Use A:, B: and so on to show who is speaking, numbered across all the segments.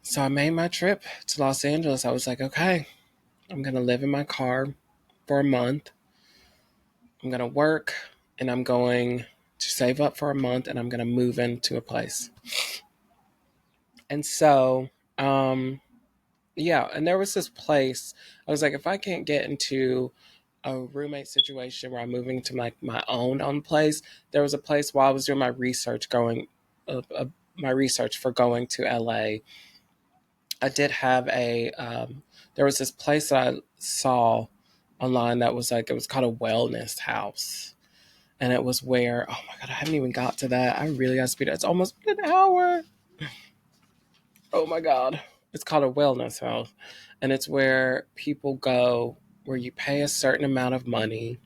A: So I made my trip to Los Angeles. I was like, okay, I'm going to live in my car for a month. I'm going to work and I'm going to save up for a month and I'm going to move into a place. And so, um, yeah, and there was this place. I was like, if I can't get into a roommate situation where I'm moving to my own place, there was a place while I was doing my research my research for going to LA. I did have there was this place that I saw online that was like, it was called a wellness house. And it was where, oh my God, I haven't even got to that. I really got to speed up. It's almost been an hour. Oh my God. It's called a wellness house. And it's where people go, where you pay a certain amount of money.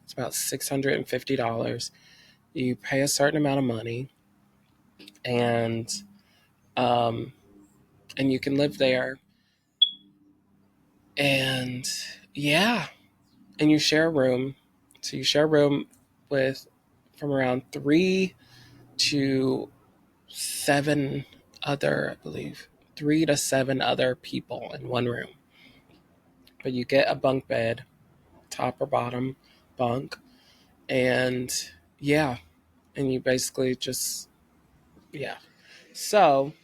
A: It's about $650. You pay a certain amount of money and um and you can live there. And yeah, and you share a room. So you share a room with from around 3 to 7 other, I believe, 3 to 7 other people in one room. But you get a bunk bed, top or bottom bunk, and yeah, and you basically just, yeah. So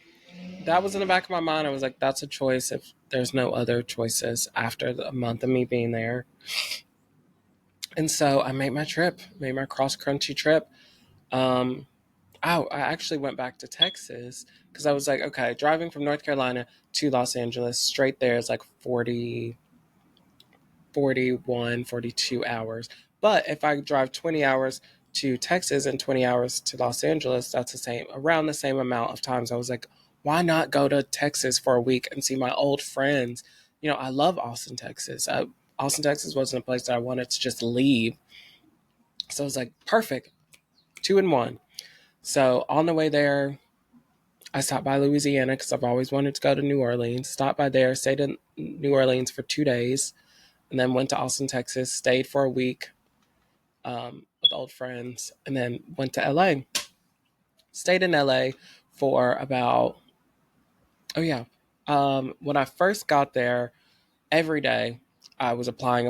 A: that was in the back of my mind. I was like, that's a choice if there's no other choices after a month of me being there. And so I made my cross country trip. Um, I actually went back to Texas because I was like, okay, driving from North Carolina to Los Angeles straight there is like 42 hours. But if I drive 20 hours to Texas and 20 hours to Los Angeles, that's around the same amount of times. I was like, why not go to Texas for a week and see my old friends? I love Austin, Texas. Austin, Texas wasn't a place that I wanted to just leave. So I was like, perfect, two in one. So on the way there, I stopped by Louisiana because I've always wanted to go to New Orleans. Stopped by there, stayed in New Orleans for 2 days, and then went to Austin, Texas, stayed for a week with old friends, and then went to LA. Stayed in LA for about, oh yeah. When I first got there, every day I was applying. I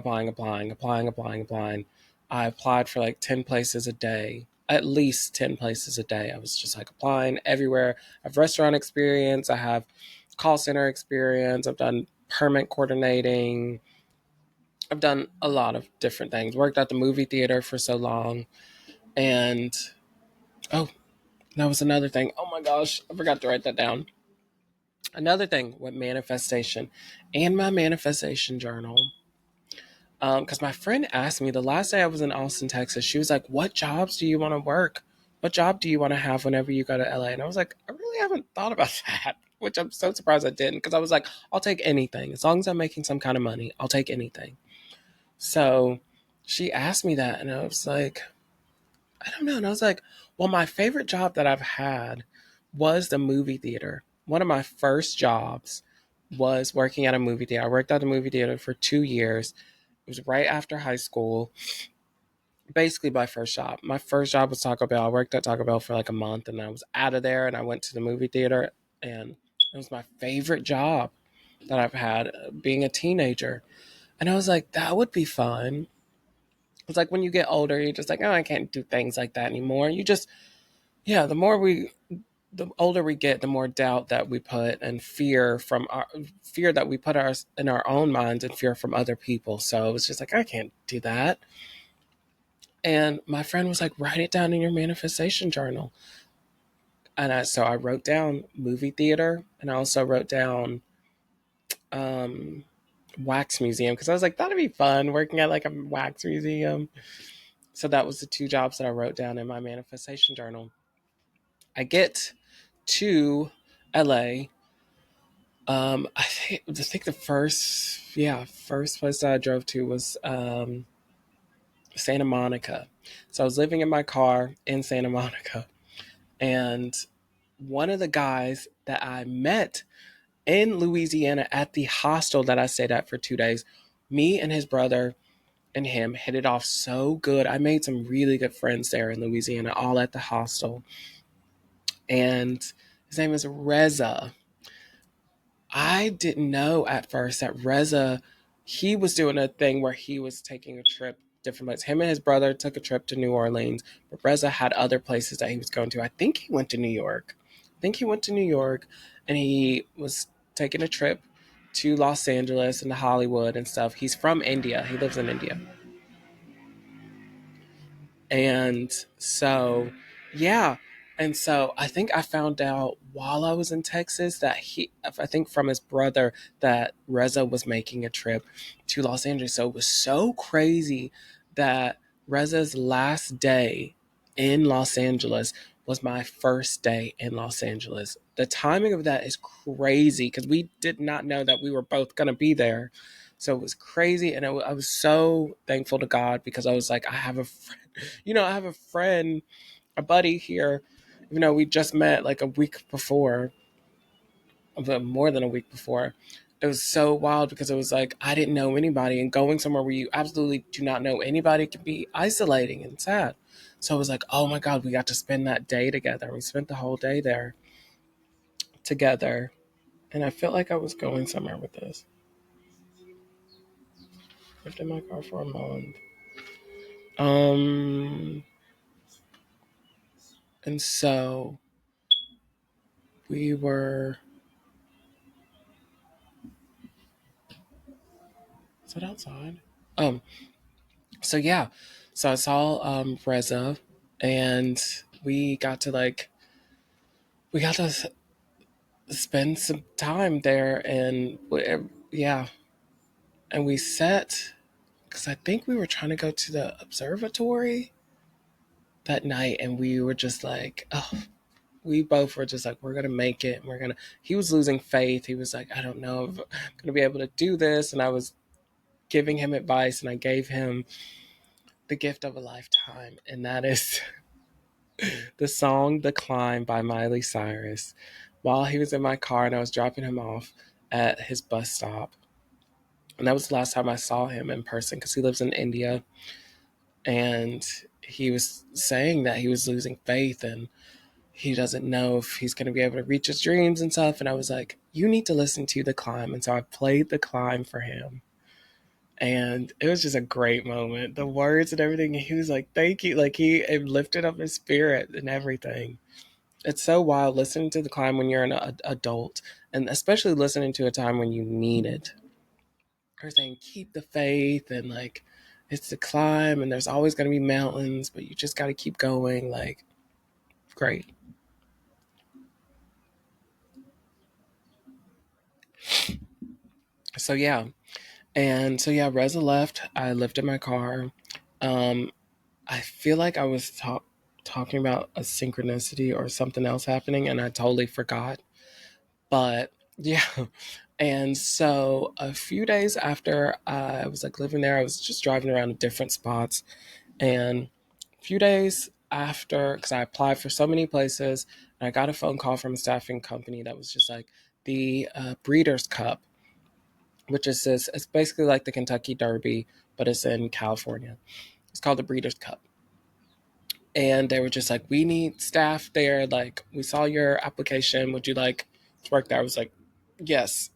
A: applied for like 10 places a day, at least 10 places a day. I was just like applying everywhere. I have restaurant experience, I have call center experience, I've done permit coordinating, I've done a lot of different things. Worked at the movie theater for so long. And oh, that was another thing. Oh my gosh, I forgot to write that down. Another thing with manifestation and my manifestation journal. Because my friend asked me the last day I was in Austin, Texas, she was like, what jobs do you want to work? What job do you want to have whenever you go to LA? And I was like, I really haven't thought about that, which I'm so surprised I didn't. Because I was like, I'll take anything. As long as I'm making some kind of money, I'll take anything. So she asked me that, and I was like, I don't know. And I was like, well, my favorite job that I've had was the movie theater. One of my first jobs was working at a movie theater. I worked at a movie theater for 2 years. It was right after high school. Basically, my first job. My first job was Taco Bell. I worked at Taco Bell for like a month, and I was out of there, and I went to the movie theater, and it was my favorite job that I've had being a teenager. And I was like, that would be fun. It's like when you get older, you're just like, oh, I can't do things like that anymore. Yeah, the older we get, the more doubt that we put and fear that we put in our own minds and fear from other people. So it was just like, I can't do that. And my friend was like, write it down in your manifestation journal. And so I wrote down movie theater, and I also wrote down um, wax museum because I was like, that'd be fun working at like a wax museum. So that was the two jobs that I wrote down in my manifestation journal. I get to LA. I think the first place that I drove to was Santa Monica. So I was living in my car in Santa Monica, and one of the guys that I met in Louisiana at the hostel that I stayed at for 2 days, me and his brother and him hit it off so good. I made some really good friends there in Louisiana, all at the hostel. And his name is Reza. I didn't know at first that Reza, he was doing a thing where he was taking a trip different places. Him and his brother took a trip to New Orleans, but Reza had other places that he was going to. I think he went to New York. I think he went to New York, and he was taking a trip to Los Angeles and to Hollywood and stuff. He's from India. He lives in India. And so, yeah. And so I think I found out while I was in Texas that I think from his brother, that Reza was making a trip to Los Angeles. So it was so crazy that Reza's last day in Los Angeles was my first day in Los Angeles. The timing of that is crazy because we did not know that we were both going to be there. So it was crazy. And I was so thankful to God because I was like, I have a friend, I have a friend, a buddy here, even though we just met like a week before, but more than a week before. It was so wild because it was like I didn't know anybody, and going somewhere where you absolutely do not know anybody can be isolating and sad. So I was like, oh my God, we got to spend that day together. We spent the whole day there together. And I felt like I was going somewhere with this. Lived in my car for a month. Um, and so we were. Is it outside? Um, so yeah, so I saw Reza, and we got to we got to spend some time there, and yeah, and we sat because I think we were trying to go to the observatory that night, and we were just like, oh, we both were just like, we're gonna make it. We're gonna. He was losing faith. He was like, I don't know if I'm gonna be able to do this, and I was giving him advice, and I gave him the gift of a lifetime, and that is the song "The Climb" by Miley Cyrus. While he was in my car and I was dropping him off at his bus stop, and that was the last time I saw him in person because he lives in India, and he was saying that he was losing faith and he doesn't know if he's going to be able to reach his dreams and stuff. And I was like, you need to listen to The Climb. And so I played The Climb for him. And it was just a great moment. The words and everything. He was like, thank you. Like, it lifted up his spirit and everything. It's so wild listening to The Climb when you're an adult, and especially listening to a time when you need it. They're saying, keep the faith, and like, it's the climb, and there's always going to be mountains, but you just got to keep going. Like, great. So, yeah. And so, yeah, Reza left. I lived in my car. Um, I feel like I was talking about a synchronicity or something else happening, and I totally forgot. But yeah. And so a few days after I was like living there, I was just driving around to different spots. And a few days after, because I applied for so many places, and I got a phone call from a staffing company that was just like the Breeders' Cup, which is this, it's basically like the Kentucky Derby, but it's in California. It's called the Breeders' Cup. And they were just like, we need staff there. Like, we saw your application. Would you like to work there? I was like, yes.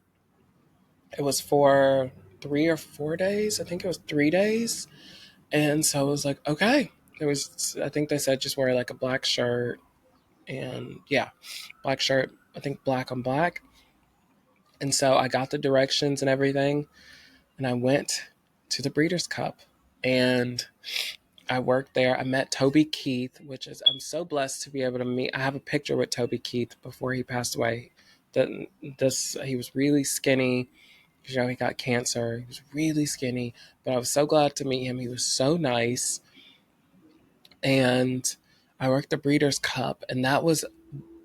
A: It was for 3 or 4 days. I think it was 3 days. And so I was like, okay. There was, I think they said just wear like a black shirt, and yeah, black shirt. I think black on black. And so I got the directions and everything, and I went to the Breeders' Cup, and I worked there. I met Toby Keith, which is, I'm so blessed to be able to meet. I have a picture with Toby Keith before he passed away. He was really skinny. He got cancer. He was really skinny, but I was so glad to meet him. He was so nice. And I worked the Breeders' Cup, and that was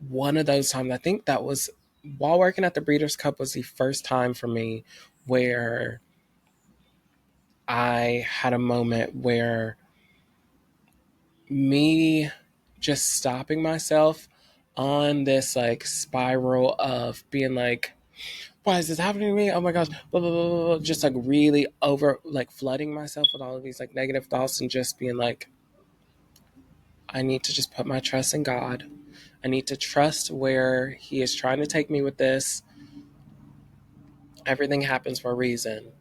A: one of those times. I think that was, while working at the Breeders' Cup, was the first time for me where I had a moment where me just stopping myself on this like spiral of being like, why is this happening to me? Oh my gosh, blah, blah, blah, blah, blah. Just like really over, like flooding myself with all of these like negative thoughts, and just being like, I need to just put my trust in God. I need to trust where He is trying to take me with this. Everything happens for a reason.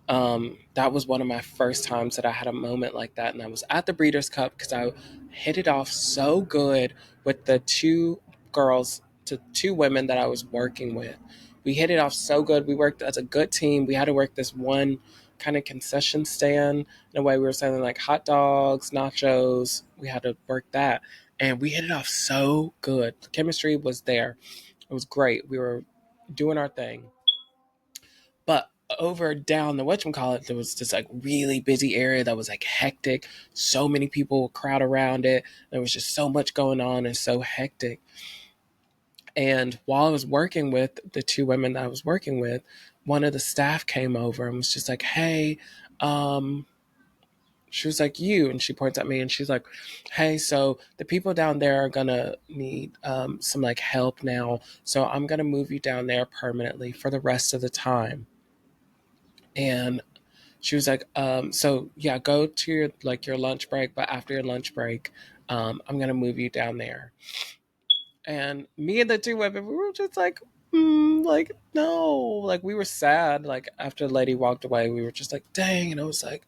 A: That was one of my first times that I had a moment like that, and I was at the Breeders' Cup because I hit it off so good with the two girls, to two women that I was working with. We hit it off so good. We worked as a good team. We had to work this one kind of concession stand in a way. We were selling like hot dogs, nachos. We had to work that, and we hit it off so good. The chemistry was there. It was great. We were doing our thing. But over down the whatchamacallit, there was this like really busy area that was like hectic. So many people would crowd around it. There was just so much going on and so hectic. And while I was working with the two women that I was working with, one of the staff came over and was just like, hey, um, she was like, you, and she points at me and she's like, hey, so the people down there are gonna need some like help now. So I'm gonna move you down there permanently for the rest of the time. And she was like, so yeah, go to your like your lunch break, but after your lunch break, I'm gonna move you down there. And me and the two women, we were just like, like no, like we were sad. Like after the lady walked away, we were just like, dang. And I was like,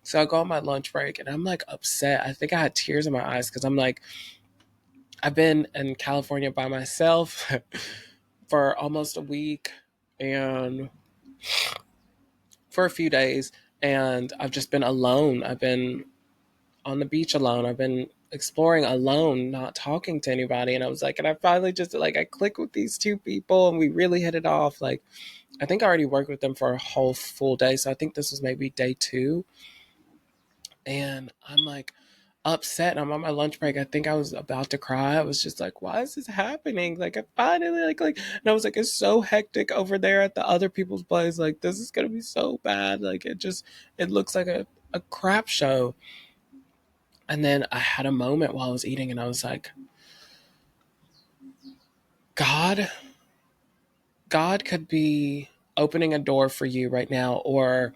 A: so I go on my lunch break, and I'm like upset. I think I had tears in my eyes because I'm like, I've been in California by myself for almost a week, and for a few days, and I've just been alone. I've been on the beach alone. I've been exploring alone, not talking to anybody. And I was like, and I finally just like, I clicked with these two people and we really hit it off. Like, I think I already worked with them for a whole full day. So I think this was maybe day two. And I'm like upset. I'm on my lunch break. I think I was about to cry. I was just like, why is this happening? Like, I finally, and I was like, it's so hectic over there at the other people's place. Like, this is going to be so bad. Like, it looks like a crap show. And then I had a moment while I was eating and I was like, God, God could be opening a door for you right now, or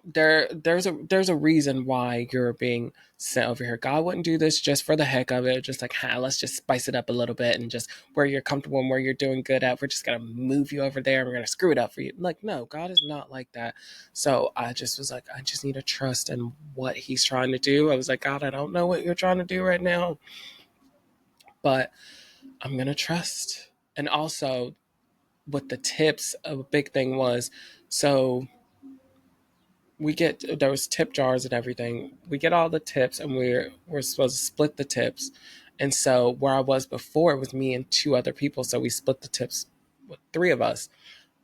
A: there's a reason why you're being sent over here. God wouldn't do this just for the heck of it, just like, let's just spice it up a little bit and just where you're comfortable and where you're doing good at, we're just gonna move you over there and we're gonna screw it up for you. Like, no, God is not like that. So I just was like, I just need to trust in what he's trying to do. I was like, God, I don't know what you're trying to do right now, but I'm gonna trust. And also with the tips, a big thing was, so there was tip jars and everything. We get all the tips and we're supposed to split the tips. And so where I was before, it was me and two other people. So we split the tips with three of us.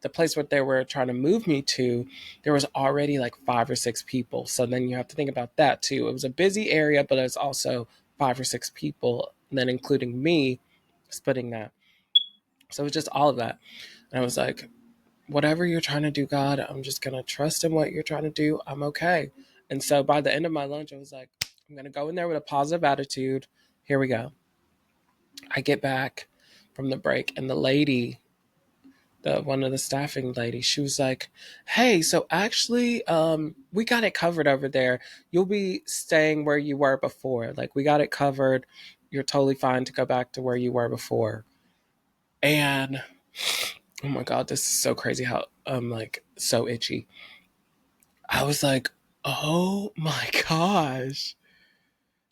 A: The place where they were trying to move me to, there was already like 5 or 6 people. So then you have to think about that too. It was a busy area, but there's also 5 or 6 people, and then including me splitting that. So it was just all of that. And I was like, whatever you're trying to do, God, I'm just going to trust in what you're trying to do. I'm okay. And so by the end of my lunch, I was like, I'm going to go in there with a positive attitude. Here we go. I get back from the break, and the lady, one of the staffing ladies, she was like, hey, so actually, we got it covered over there. You'll be staying where you were before. Like, we got it covered. You're totally fine to go back to where you were before. And oh my God, this is so crazy how I'm like so itchy. I was like, oh my gosh,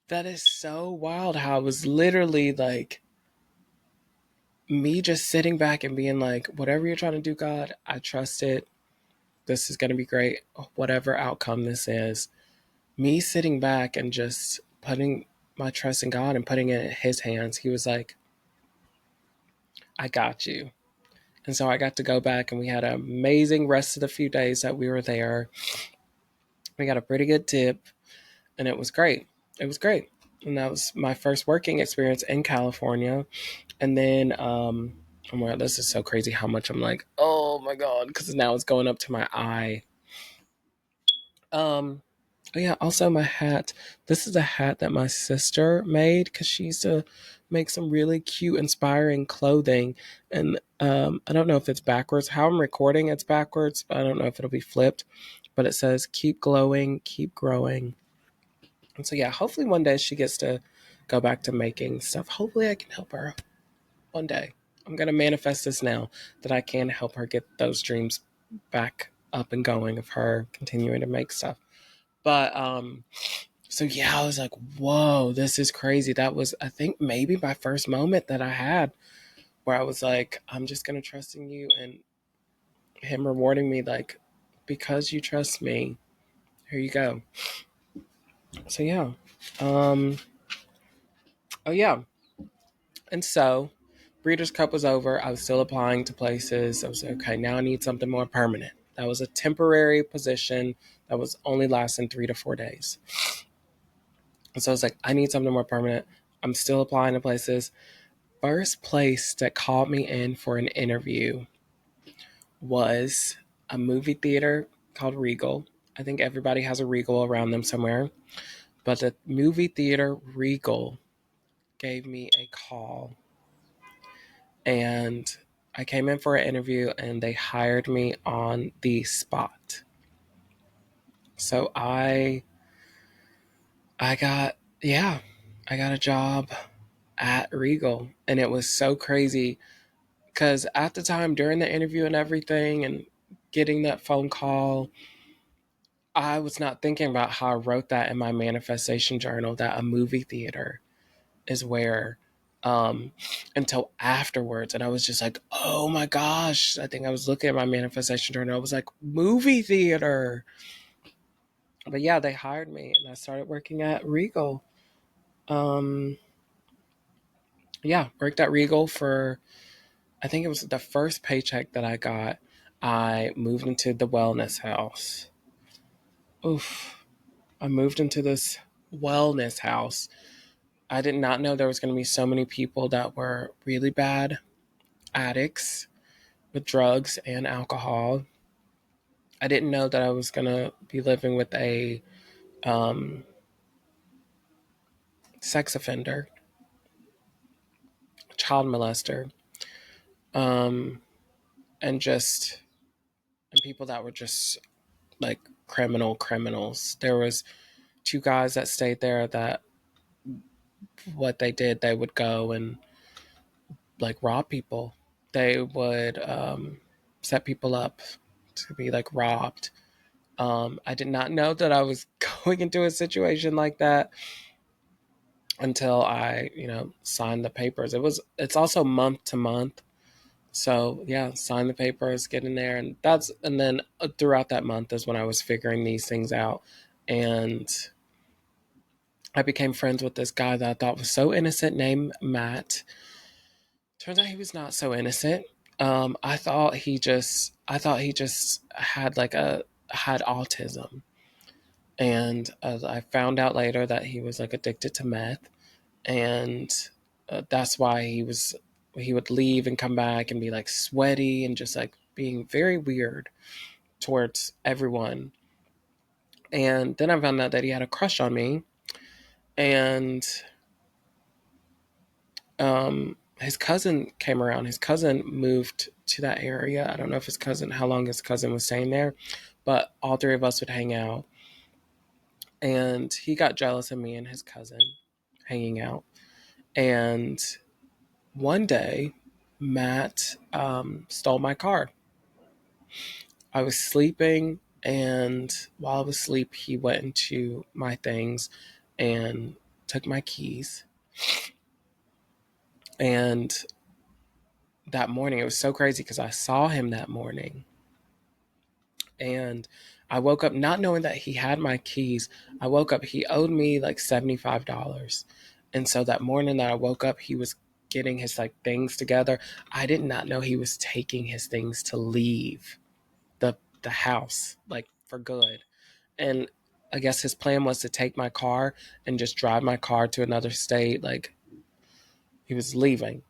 A: that is so wild how I was literally like, me just sitting back and being like, whatever you're trying to do, God, I trust it. This is going to be great. Whatever outcome this is, me sitting back and just putting my trust in God and putting it in his hands. He was like, I got you. And so I got to go back and we had an amazing rest of the few days that we were there. We got a pretty good tip and it was great. It was great. And that was my first working experience in California. And then, oh my God, this is so crazy how much I'm like, oh my God, because now it's going up to my eye. Oh yeah, also my hat. This is a hat that my sister made because she used to make some really cute, inspiring clothing. And I don't know if it's backwards. How I'm recording, it's backwards, but I don't know if it'll be flipped. But it says, keep glowing, keep growing. And so, yeah, hopefully one day she gets to go back to making stuff. Hopefully I can help her one day. I'm going to manifest this now that I can help her get those dreams back up and going of her continuing to make stuff. But so yeah, I was like, whoa, this is crazy. That was, I think, maybe my first moment that I had where I was like, I'm just gonna trust in you, and him rewarding me like, because you trust me, here you go. So yeah. Um oh yeah. And so Breeders' Cup was over. I was still applying to places. I was like, okay, now I need something more permanent. That was a temporary position that was only lasting 3 to 4 days. And so I was like, I need something more permanent. I'm still applying to places. First place that called me in for an interview was a movie theater called Regal. I think everybody has a Regal around them somewhere. But the movie theater Regal gave me a call, and I came in for an interview and they hired me on the spot. So I got, yeah, I got a job at Regal, and it was so crazy because at the time during the interview and everything and getting that phone call, I was not thinking about how I wrote that in my manifestation journal that a movie theater is where, um until afterwards. And I was just like, oh my gosh, I think I was looking at my manifestation journal, I was like, movie theater. But yeah, they hired me and I started working at Regal. um yeah, worked at Regal for, I think it was the first paycheck that I got. I moved into the wellness house. Oof. I moved into this wellness house. I did not know there was going to be so many people that were really bad addicts with drugs and alcohol. I didn't know that I was going to be living with a um, sex offender, child molester, um, and just and people that were just like criminals. There was two guys that stayed there that what they did, they would go and like rob people. They would set people up to be like robbed. I did not know that I was going into a situation like that until I, signed the papers. It's also month to month. So yeah, sign the papers, get in there, and then throughout that month is when I was figuring these things out, and I became friends with this guy that I thought was so innocent named Matt. Turns out he was not so innocent. I thought he just had had autism, and I found out later that he was like addicted to meth, and that's why he would leave and come back and be like sweaty and just like being very weird towards everyone. And then I found out that he had a crush on me, and his cousin came around. His cousin moved to that area. I don't know if how long his cousin was staying there, but all three of us would hang out. And he got jealous of me and his cousin hanging out. And one day, Matt stole my car. I was sleeping, and while I was asleep, he went into my things and took my keys. And that morning, it was so crazy because I saw him that morning. And I woke up not knowing that he had my keys. I woke up, he owed me like $75. And so that morning that I woke up, he was getting his like things together. I did not know he was taking his things to leave the house like for good. And I guess his plan was to take my car and just drive my car to another state. Like he was leaving.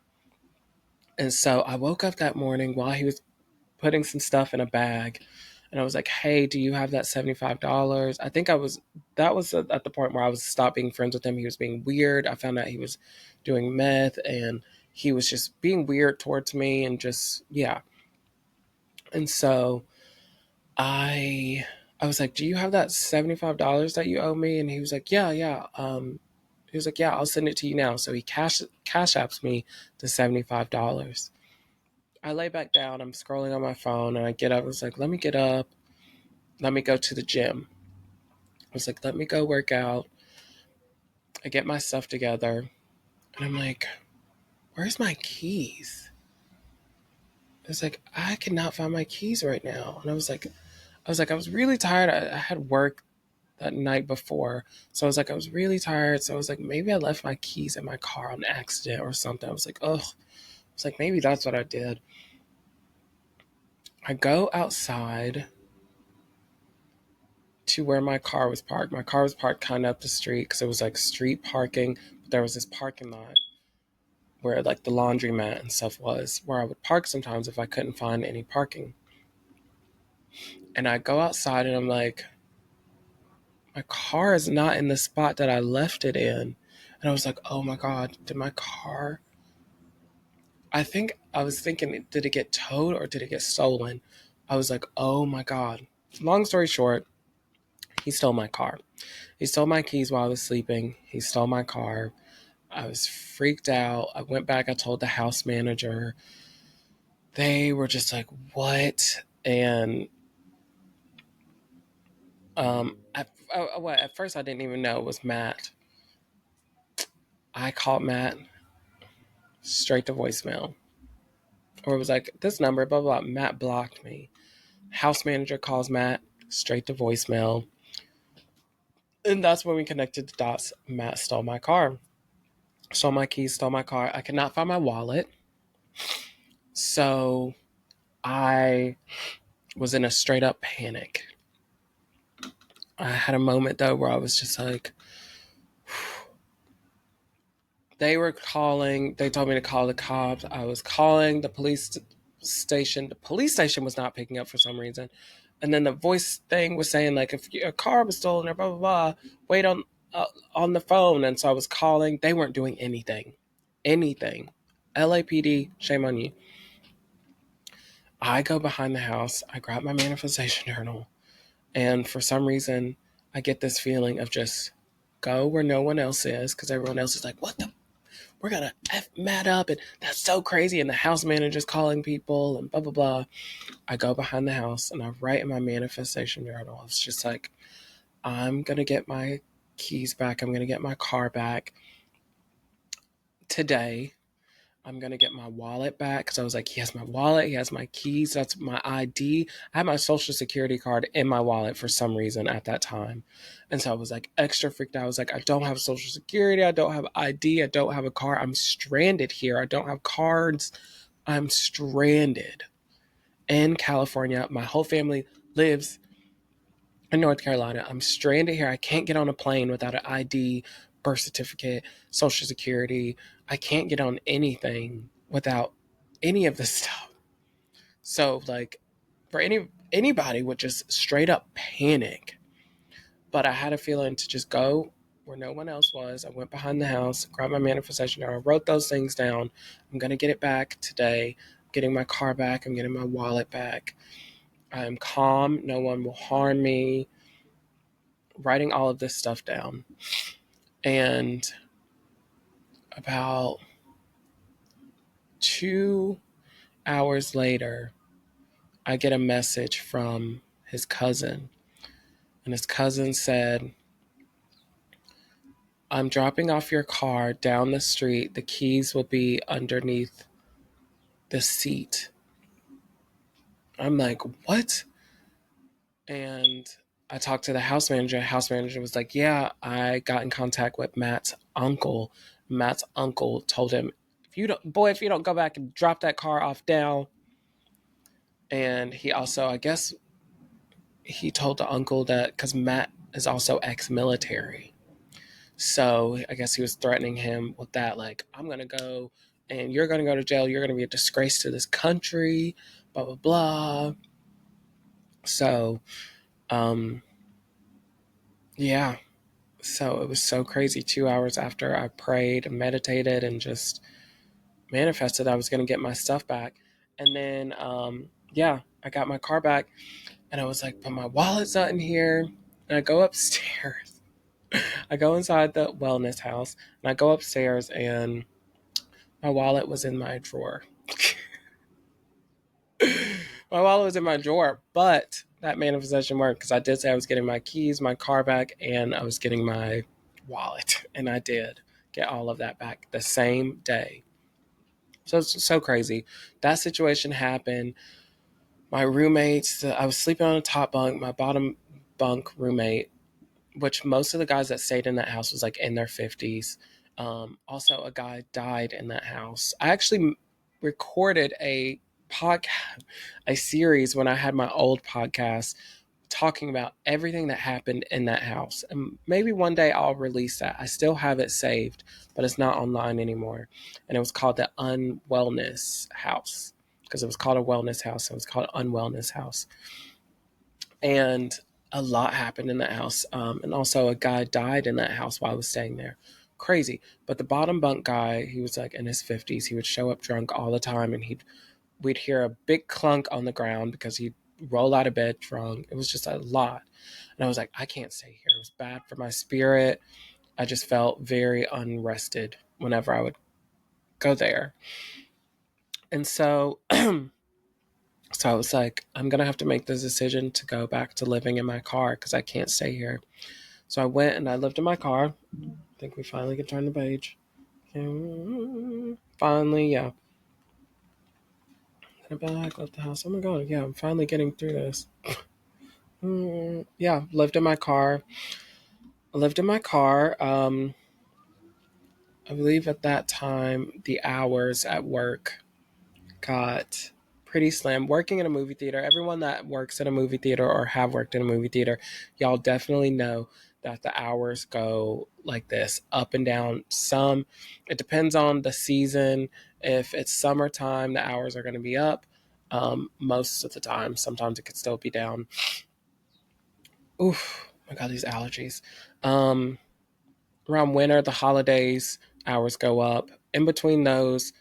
A: And so I woke up that morning while he was putting some stuff in a bag. And I was like, hey, do you have that $75? I think that was at the point where I was stopped being friends with him. He was being weird. I found out he was doing meth, and he was just being weird towards me and just, yeah. And so I was like, do you have that $75 that you owe me? And he was like, yeah, yeah. He was like, yeah, I'll send it to you now. So he cash apps me the $75. I lay back down, I'm scrolling on my phone, and I get up. I was like, let me get up. Let me go to the gym. I was like, let me go work out. I get my stuff together. And I'm like, where's my keys? I was like, I cannot find my keys right now. And I was really tired. I had work that night before. So I was like, I was really tired. So I was like, maybe I left my keys in my car on accident or something. I was like, oh, I was like, maybe that's what I did. I go outside to where my car was parked. My car was parked kind of up the street because it was like street parking. But there was this parking lot where like the laundromat and stuff was, where I would park sometimes if I couldn't find any parking. And I go outside and I'm like, my car is not in the spot that I left it in. And I was like, oh my God, did my car? I think I was thinking, did it get towed or did it get stolen? I was like, oh my God. Long story short, he stole my car. He stole my keys while I was sleeping. He stole my car. I was freaked out. I went back. I told the house manager. They were just like, what? And at first I didn't even know it was Matt. I called Matt straight to voicemail. Or it was like, this number, blah, blah, blah. Matt blocked me. House manager calls Matt straight to voicemail. And that's when we connected the dots. Matt stole my car. Stole my keys, stole my car. I could not find my wallet. So I was in a straight up panic. I had a moment though where I was just like, they were calling, they told me to call the cops. I was calling the police station. The police station was not picking up for some reason. And then the voice thing was saying like, if your car was stolen or blah, blah, blah, wait on the phone. And so I was calling. They weren't doing anything. LAPD, shame on you. I go behind the house. I grab my manifestation journal. And for some reason, I get this feeling of just go where no one else is, because everyone else is like, what the? We're going to F Matt up, and that's so crazy. And the house manager's calling people, and blah, blah, blah. I go behind the house, and I write in my manifestation journal. It's just like, I'm going to get my keys back. I'm going to get my car back today. I'm going to get my wallet back, because I was like, he has my wallet, he has my keys, that's my ID. I had my social security card in my wallet for some reason at that time. And so I was like extra freaked out. I was like, I don't have social security, I don't have ID, I don't have a car. I'm stranded here. I don't have cards. I'm stranded in California. My whole family lives in North Carolina. I'm stranded here. I can't get on a plane without an ID, birth certificate, social security. I can't get on anything without any of this stuff. So like for anybody would just straight up panic. But I had a feeling to just go where no one else was. I went behind the house, grabbed my manifestation journal, I wrote those things down. I'm gonna get it back today. I'm getting my car back. I'm getting my wallet back. I am calm. No one will harm me. Writing all of this stuff down. And about 2 hours later, I get a message from his cousin. And his cousin said, I'm dropping off your car down the street. The keys will be underneath the seat. I'm like, what? And I talked to the house manager. The house manager was like, yeah, I got in contact with Matt's uncle. Matt's uncle told him, if you don't go back and drop that car off down. And he also, I guess, he told the uncle that because Matt is also ex-military. So I guess he was threatening him with that, like, I'm going to go and you're going to go to jail. You're going to be a disgrace to this country, blah, blah, blah. So, yeah. So it was so crazy. 2 hours after I prayed and meditated and just manifested I was going to get my stuff back. And then, yeah, I got my car back and I was like, but my wallet's not in here. And I go upstairs. I go inside the wellness house and I go upstairs and my wallet was in my drawer. My wallet was in my drawer, but that manifestation worked because I did say I was getting my keys, my car back, and I was getting my wallet. And I did get all of that back the same day. So it's so crazy. That situation happened. My roommates, I was sleeping on the top bunk. My bottom bunk roommate, which most of the guys that stayed in that house was like in their 50s. Also, a guy died in that house. I actually recorded a podcast, a series when I had my old podcast talking about everything that happened in that house. And maybe one day I'll release that. I still have it saved, but it's not online anymore. And it was called the Unwellness House because it was called a wellness house. So it was called Unwellness House. And a lot happened in that house. And also a guy died in that house while I was staying there. Crazy. But the bottom bunk guy, he was like in his 50s. He would show up drunk all the time and we'd hear a big clunk on the ground because he'd roll out of bed drunk. It was just a lot. And I was like, I can't stay here. It was bad for my spirit. I just felt very unrested whenever I would go there. And so so I was like, I'm going to have to make the decision to go back to living in my car because I can't stay here. So I went and I lived in my car. I think we finally can turn the page. Finally, yeah. Back, left the house. Oh my god, yeah, I'm finally getting through this. Yeah, lived in my car. I lived in my car. I believe at that time the hours at work got pretty slim. Working in a movie theater, everyone that works at a movie theater or have worked in a movie theater, y'all definitely know that the hours go like this, up and down. It depends on the season. If it's summertime, the hours are going to be up. Most of the time, sometimes it could still be down. Oof, my God, these allergies. Um, Around winter, the holidays, hours go up. In between those,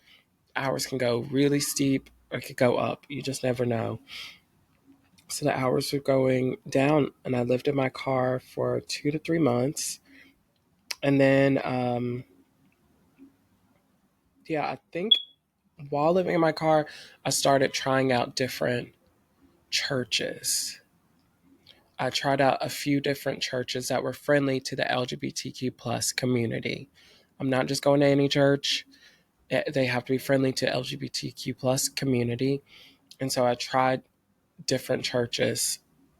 A: hours can go really steep or it could go up. You just never know. So the hours were going down, and I lived in my car for 2 to 3 months. And then, yeah, I think while living in my car, I started trying out different churches. I tried out a few different churches that were friendly to the LGBTQ plus community. I'm not just going to any church. They have to be friendly to LGBTQ plus community. And so I tried different churches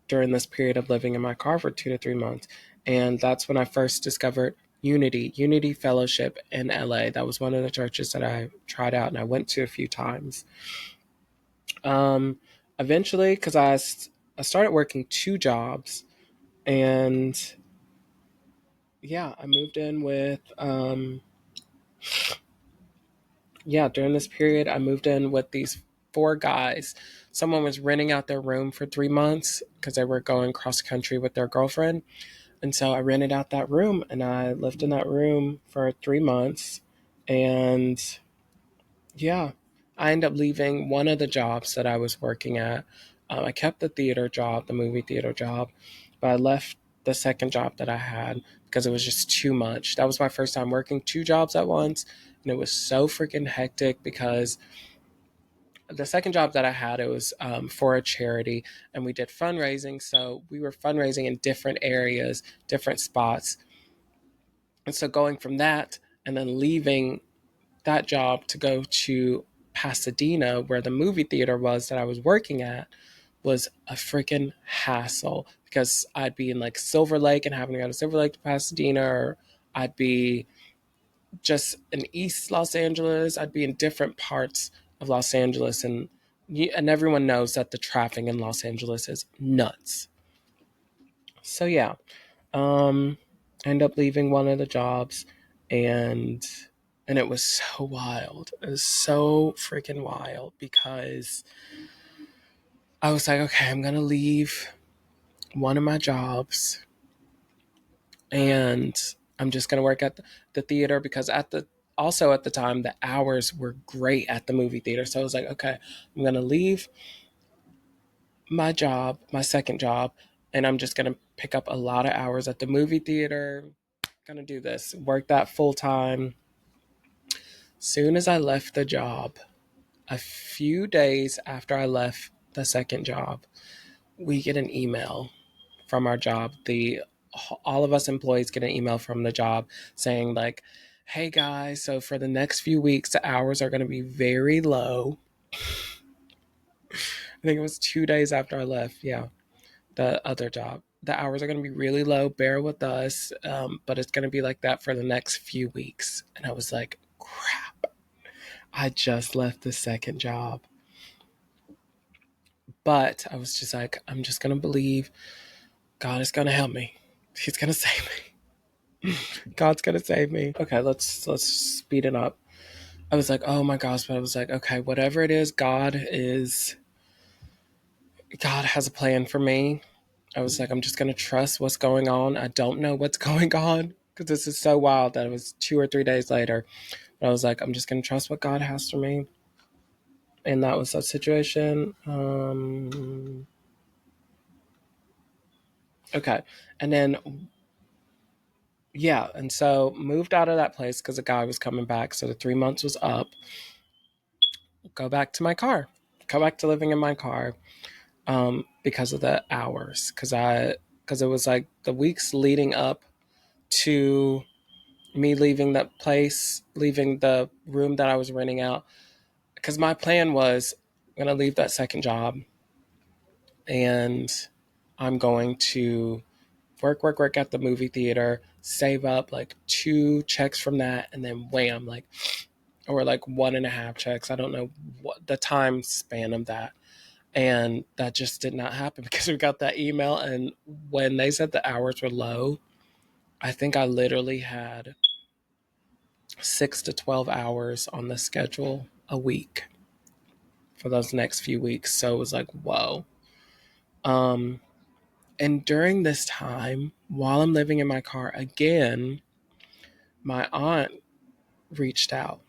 A: during this period of living in my car for 2 to 3 months. And that's when I first discovered Unity Fellowship in LA. That was one of the churches that I tried out and I went to a few times. Um, Eventually, because I started working 2 jobs, and yeah, I moved in with yeah, during this period, I moved in with these 4 guys. Someone was renting out their room for 3 months because they were going cross country with their girlfriend. And so I rented out that room and I lived in that room for 3 months. And yeah, I ended up leaving one of the jobs that I was working at. I kept the theater job, the movie theater job, but I left the second job that I had because it was just too much. That was my first time working 2 jobs at once. And it was so freaking hectic because the second job that I had, it was for a charity and we did fundraising. So we were fundraising in different areas, different spots. And so going from that and then leaving that job to go to Pasadena, where the movie theater was that I was working at, was a freaking hassle because I'd be in like Silver Lake and having to go to Silver Lake to Pasadena, or I'd be just in East Los Angeles. I'd be in different parts of Los Angeles, and everyone knows that the traffic in Los Angeles is nuts. So yeah, I ended up leaving one of the jobs, and it was so wild. It was so freaking wild because I was like, okay, I'm gonna leave one of my jobs, and I'm just gonna work at the theater because at the time the hours were great at the movie theater. So I was like, okay, I'm gonna leave my job, my second job, and I'm just gonna pick up a lot of hours at the movie theater. Gonna do this, work that full time. Soon as I left the job, a few days after I left the second job, we get an email from our job. The All of us employees get an email from the job saying like, "Hey guys, so for the next few weeks, the hours are going to be very low." I think it was 2 days after I left. Yeah, the other job. The hours are going to be really low. Bear with us, but it's going to be like that for the next few weeks. And I was like, crap. I just left the second job. But I was just like, I'm just going to believe God is going to help me. He's going to save me. God's going to save me. Okay, let's speed it up. I was like, oh my gosh, but I was like, okay, whatever it is, God has a plan for me. I was like, I'm just going to trust what's going on. I don't know what's going on because this is so wild that it was 2 or 3 days later. But I was like, I'm just going to trust what God has for me. And that was that situation. Okay. And then, yeah. And so moved out of that place because the guy was coming back. So the 3 months was up. Go back to my car. Go back to living in my car because of the hours. Because it was like the weeks leading up to me leaving that place, leaving the room that I was renting out. Because my plan was I'm going to leave that second job and I'm going to work at the movie theater, save up like 2 checks from that, and then wham, like, or like 1.5 checks. I don't know what the time span of that. And that just did not happen because we got that email. And when they said the hours were low, I think I literally had 6 to 12 hours on the schedule a week for those next few weeks. So it was like, whoa. Um, and during this time, while I'm living in my car again, my aunt reached out